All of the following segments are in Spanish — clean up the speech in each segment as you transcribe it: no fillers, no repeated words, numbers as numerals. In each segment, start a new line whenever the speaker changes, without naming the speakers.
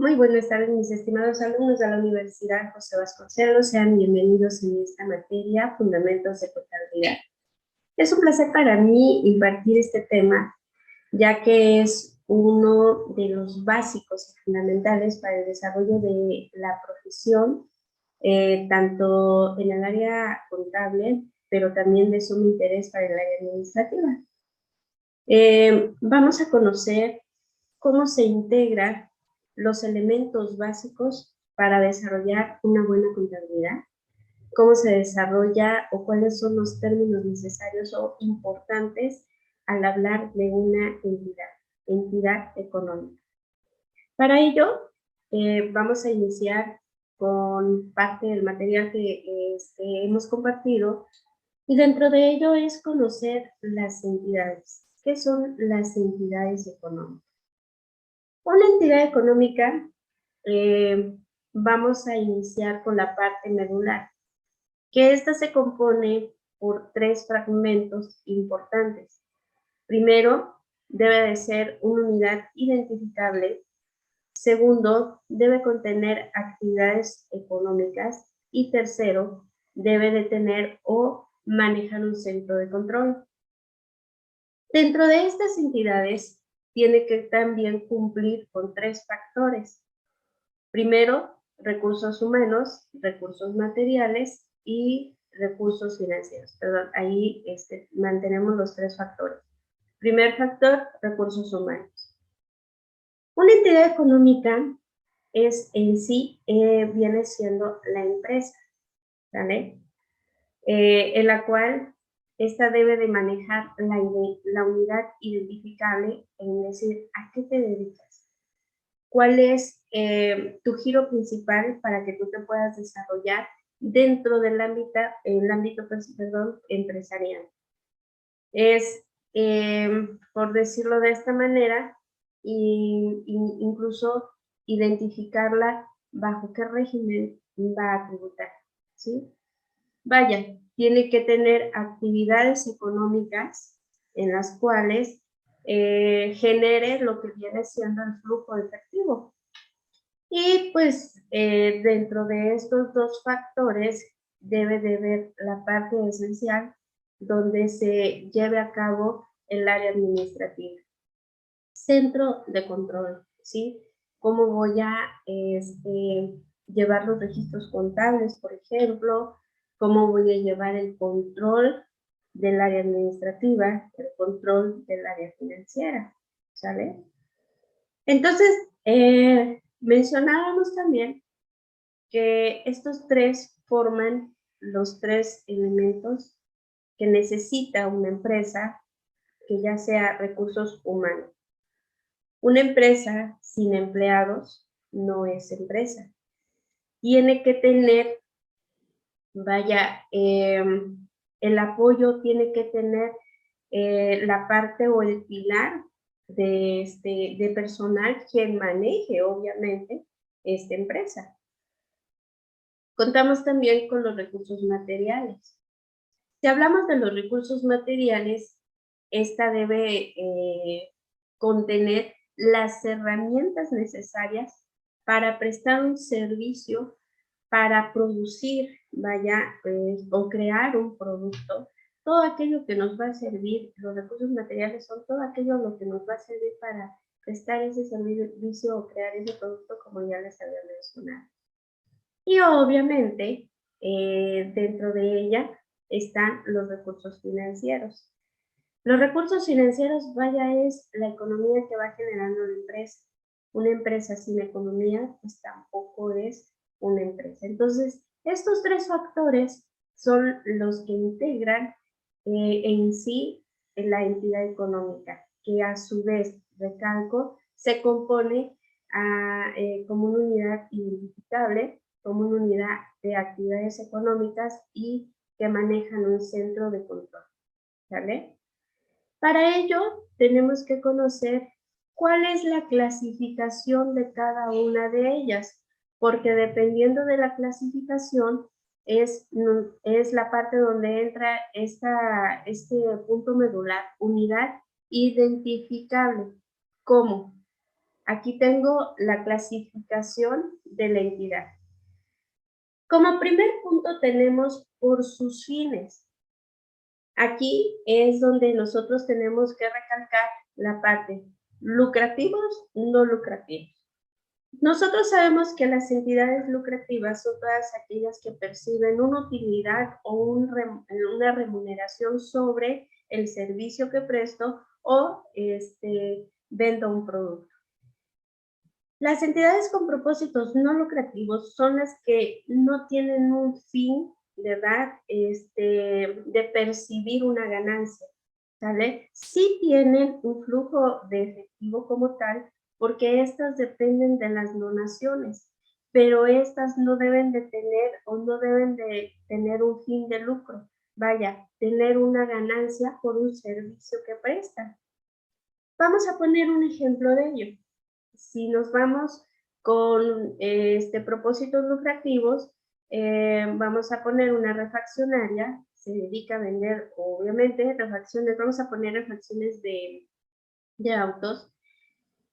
Muy buenas tardes, mis estimados alumnos de la Universidad José Vasconcelos. Sean bienvenidos en esta materia, Fundamentos de Contabilidad. Es un placer para mí impartir este tema, ya que es uno de los básicos y fundamentales para el desarrollo de la profesión, tanto en el área contable, pero también de sumo interés para el área administrativa. Vamos a conocer cómo se integran los elementos básicos para desarrollar una buena contabilidad, cómo se desarrolla o cuáles son los términos necesarios o importantes al hablar de una entidad económica. Para ello, vamos a iniciar con parte del material que hemos compartido, y dentro de ello es conocer las entidades. ¿Qué son las entidades económicas? Una entidad económica, vamos a iniciar con la parte medular, que esta se compone por 3 fragmentos importantes. Primero, debe de ser una unidad identificable. Segundo, debe contener actividades económicas. Y tercero, debe de tener o manejar un centro de control. Dentro de estas entidades, tiene que también cumplir con 3 factores. Primero, recursos humanos, recursos materiales y recursos financieros. Perdón, ahí mantenemos los 3 factores. Primer factor, recursos humanos. Una entidad económica es en sí, viene siendo la empresa, ¿vale? En la cual esta debe de manejar la unidad identificable, en decir, ¿a qué te dedicas? ¿Cuál es tu giro principal para que tú te puedas desarrollar dentro del ámbito empresarial? Es, por decirlo de esta manera, incluso identificarla bajo qué régimen va a tributar, ¿sí? Vaya, tiene que tener actividades económicas en las cuales genere lo que viene siendo el flujo de efectivo. Y pues dentro de estos 2 factores debe de ver la parte esencial donde se lleve a cabo el área administrativa. Centro de control, ¿sí? ¿Cómo voy a llevar los registros contables, por ejemplo? ¿Cómo voy a llevar el control del área administrativa, el control del área financiera? ¿Sale? Entonces, mencionábamos también que estos 3 forman los 3 elementos que necesita una empresa, que ya sea recursos humanos. Una empresa sin empleados no es empresa. Tiene que tener, vaya, el apoyo, tiene que tener la parte o el pilar de personal quien maneje, obviamente, esta empresa. Contamos también con los recursos materiales. Si hablamos de los recursos materiales, esta debe contener las herramientas necesarias para prestar un servicio, para producir, vaya, o crear un producto. Todo aquello que nos va a servir, los recursos materiales son todo aquello lo que nos va a servir para prestar ese servicio o crear ese producto, como ya les había mencionado. Y obviamente, dentro de ella están los recursos financieros. Los recursos financieros, vaya, es la economía que va generando la empresa. Una empresa sin economía, pues tampoco es una empresa. Entonces, estos 3 factores son los que integran en sí la entidad económica, que a su vez, recalco, se compone como una unidad identificable, como una unidad de actividades económicas y que manejan un centro de control, ¿vale? Para ello, tenemos que conocer cuál es la clasificación de cada una de ellas, porque dependiendo de la clasificación es la parte donde entra este punto medular, unidad identificable. ¿Cómo? Aquí tengo la clasificación de la entidad. Como primer punto tenemos por sus fines. Aquí es donde nosotros tenemos que recalcar la parte lucrativos, no lucrativos. Nosotros sabemos que las entidades lucrativas son todas aquellas que perciben una utilidad o una remuneración sobre el servicio que presto o vendo un producto. Las entidades con propósitos no lucrativos son las que no tienen un fin, ¿verdad? De percibir una ganancia, ¿sale? Sí tienen un flujo de efectivo como tal, porque estas dependen de las donaciones, pero estas no deben de tener o no deben de tener un fin de lucro. Vaya, tener una ganancia por un servicio que prestan. Vamos a poner un ejemplo de ello. Si nos vamos con propósitos lucrativos, vamos a poner una refaccionaria, se dedica a vender, obviamente, refacciones, vamos a poner refacciones de autos.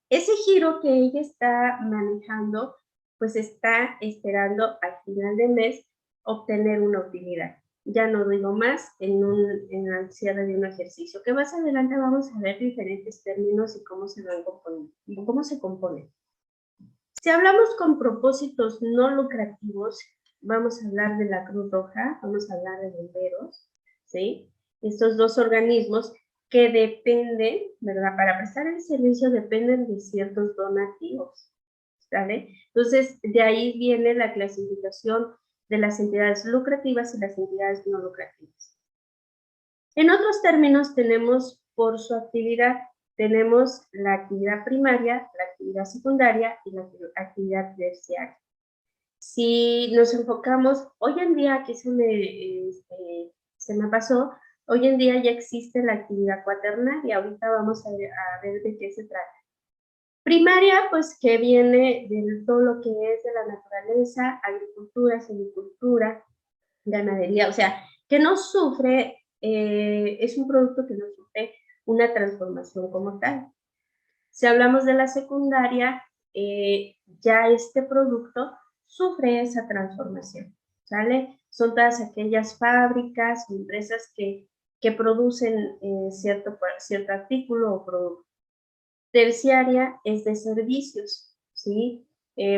Ese giro que ella está manejando, pues está esperando al final del mes obtener una utilidad. Ya no digo más en el cierre de un ejercicio, que más adelante vamos a ver diferentes términos y cómo se van componiendo, cómo se componen. Si hablamos con propósitos no lucrativos, vamos a hablar de la Cruz Roja, vamos a hablar de bomberos, ¿sí? Estos dos organismos que dependen, ¿verdad? Para prestar el servicio dependen de ciertos donativos, ¿vale? Entonces, de ahí viene la clasificación de las entidades lucrativas y las entidades no lucrativas. En otros términos, tenemos por su actividad, tenemos la actividad primaria, la actividad secundaria y la actividad terciaria. Si nos enfocamos, hoy en día, aquí se me pasó, hoy en día ya existe la actividad cuaternaria, ahorita vamos a ver de qué se trata. Primaria, pues que viene de todo lo que es de la naturaleza, agricultura, silvicultura, ganadería, o sea, que no sufre, es un producto que no sufre una transformación como tal. Si hablamos de la secundaria, ya este producto sufre esa transformación, ¿sale? Son todas aquellas fábricas o empresas que producen cierto artículo o producto. Terciaria es de servicios, ¿sí?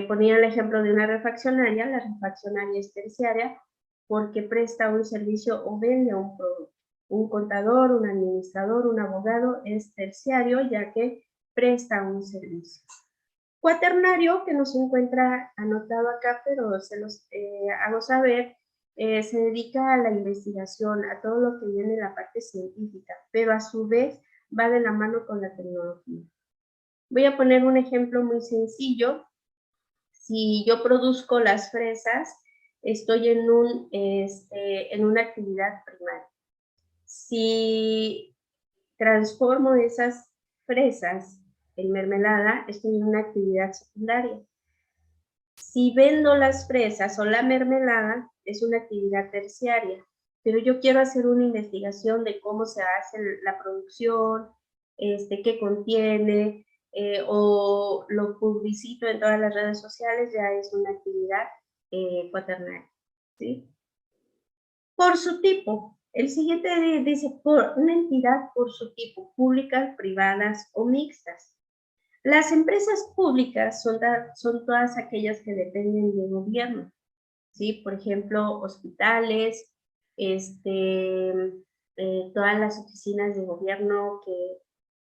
Ponía el ejemplo de una refaccionaria, la refaccionaria es terciaria porque presta un servicio o vende un producto. Un contador, un administrador, un abogado es terciario ya que presta un servicio. Cuaternario, que no se encuentra anotado acá, pero se los hago saber, se dedica a la investigación, a todo lo que viene de la parte científica, pero a su vez va de la mano con la tecnología. Voy a poner un ejemplo muy sencillo. Si yo produzco las fresas, estoy en una actividad primaria. Si transformo esas fresas en mermelada, estoy en una actividad secundaria. Si vendo las fresas o la mermelada, es una actividad terciaria, pero yo quiero hacer una investigación de cómo se hace la producción, qué contiene, o lo publicito en todas las redes sociales, ya es una actividad cuaternaria, ¿sí? Por su tipo. El siguiente dice, por una entidad por su tipo, públicas, privadas o mixtas. Las empresas públicas son todas aquellas que dependen del gobierno, ¿sí? Por ejemplo, hospitales, todas las oficinas de gobierno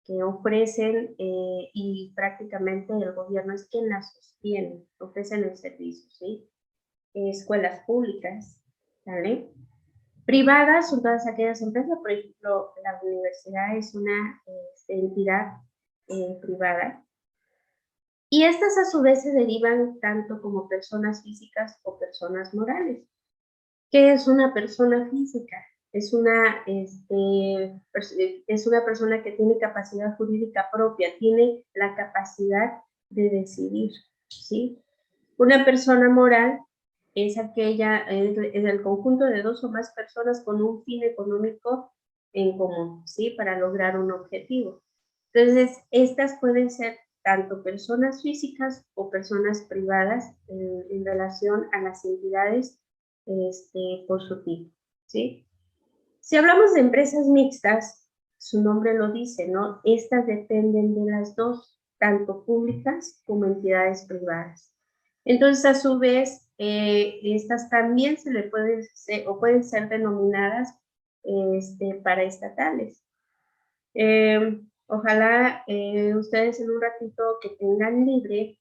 que ofrecen y prácticamente el gobierno es quien las sostiene, ofrecen el servicio, ¿sí? Escuelas públicas, ¿vale? Privadas son todas aquellas empresas, por ejemplo, la universidad es una entidad privada. Y estas a su vez se derivan tanto como personas físicas o personas morales. ¿Qué es una persona física? Es una persona que tiene capacidad jurídica propia, tiene la capacidad de decidir, ¿sí? Una persona moral es el conjunto de dos o más personas con un fin económico en común, ¿sí? Para lograr un objetivo. Entonces, estas pueden ser tanto personas físicas o personas privadas en relación a las entidades por su tipo, ¿sí? Si hablamos de empresas mixtas, su nombre lo dice, ¿no? Estas dependen de las dos, tanto públicas como entidades privadas. Entonces, a su vez, estas también se le pueden ser, o pueden ser denominadas paraestatales. Ojalá ustedes en un ratito que tengan libre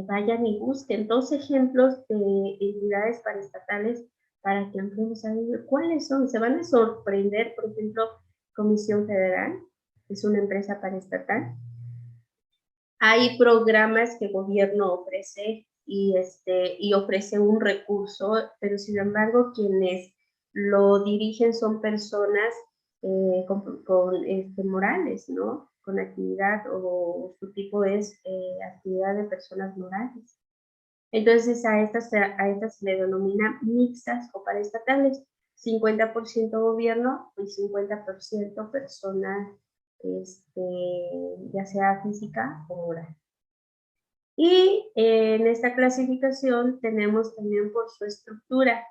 vayan y busquen 2 ejemplos de entidades paraestatales para que ampliemos a ver cuáles son. Se van a sorprender, por ejemplo, Comisión Federal, es una empresa paraestatal. Hay programas que el gobierno ofrece y ofrece un recurso, pero sin embargo quienes lo dirigen son personas con morales, ¿no? Con actividad o su tipo es actividad de personas morales. Entonces a estas se le denomina mixtas o paraestatales, 50% gobierno y 50% persona, ya sea física o moral. Y en esta clasificación tenemos también por su estructura.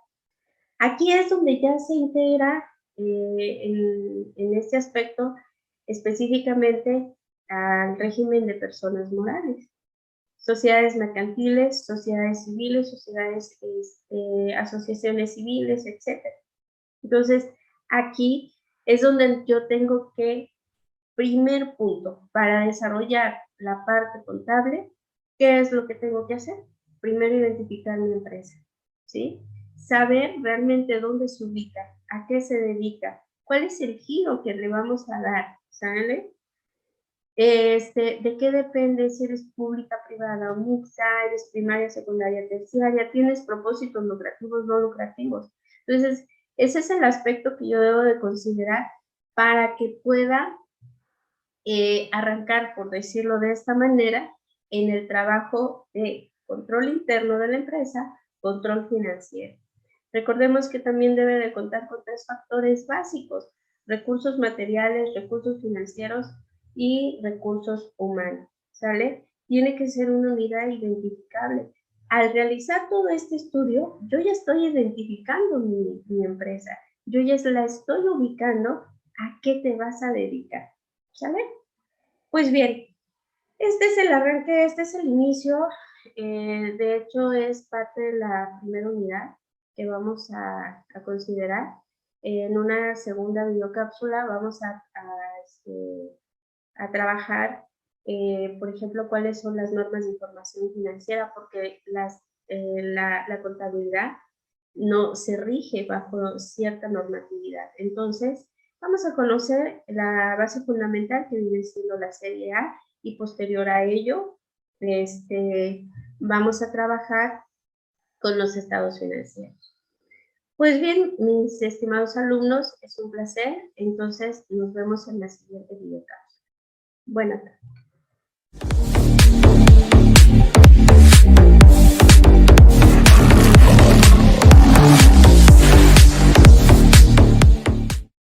Aquí es donde ya se integra en este aspecto específicamente al régimen de personas morales. Sociedades mercantiles, sociedades civiles, sociedades, asociaciones civiles, etc. Entonces, aquí es donde yo tengo que, primer punto, para desarrollar la parte contable, ¿qué es lo que tengo que hacer? Primero, identificar mi empresa, ¿sí? Saber realmente dónde se ubica, a qué se dedica, cuál es el giro que le vamos a dar, ¿sale? ¿De qué depende si eres pública, privada o mixta, eres primaria, secundaria, terciaria, tienes propósitos lucrativos, no lucrativos? Entonces, ese es el aspecto que yo debo de considerar para que pueda arrancar, por decirlo de esta manera, en el trabajo de control interno de la empresa, control financiero. Recordemos que también debe de contar con 3 factores básicos: recursos materiales, recursos financieros y recursos humanos, ¿sale? Tiene que ser una unidad identificable. Al realizar todo este estudio, yo ya estoy identificando mi empresa, yo ya la estoy ubicando a qué te vas a dedicar, ¿sale? Pues bien, este es el arranque, este es el inicio, de hecho es parte de la primera unidad que vamos a considerar. En una segunda videocápsula vamos a trabajar, por ejemplo, cuáles son las normas de información financiera, porque la contabilidad no se rige bajo cierta normatividad. Entonces, vamos a conocer la base fundamental que viene siendo la serie A y posterior a ello, vamos a trabajar con los estados financieros. Pues bien, mis estimados alumnos, es un placer. Entonces, nos vemos en la siguiente videocápsula. Buenas tardes.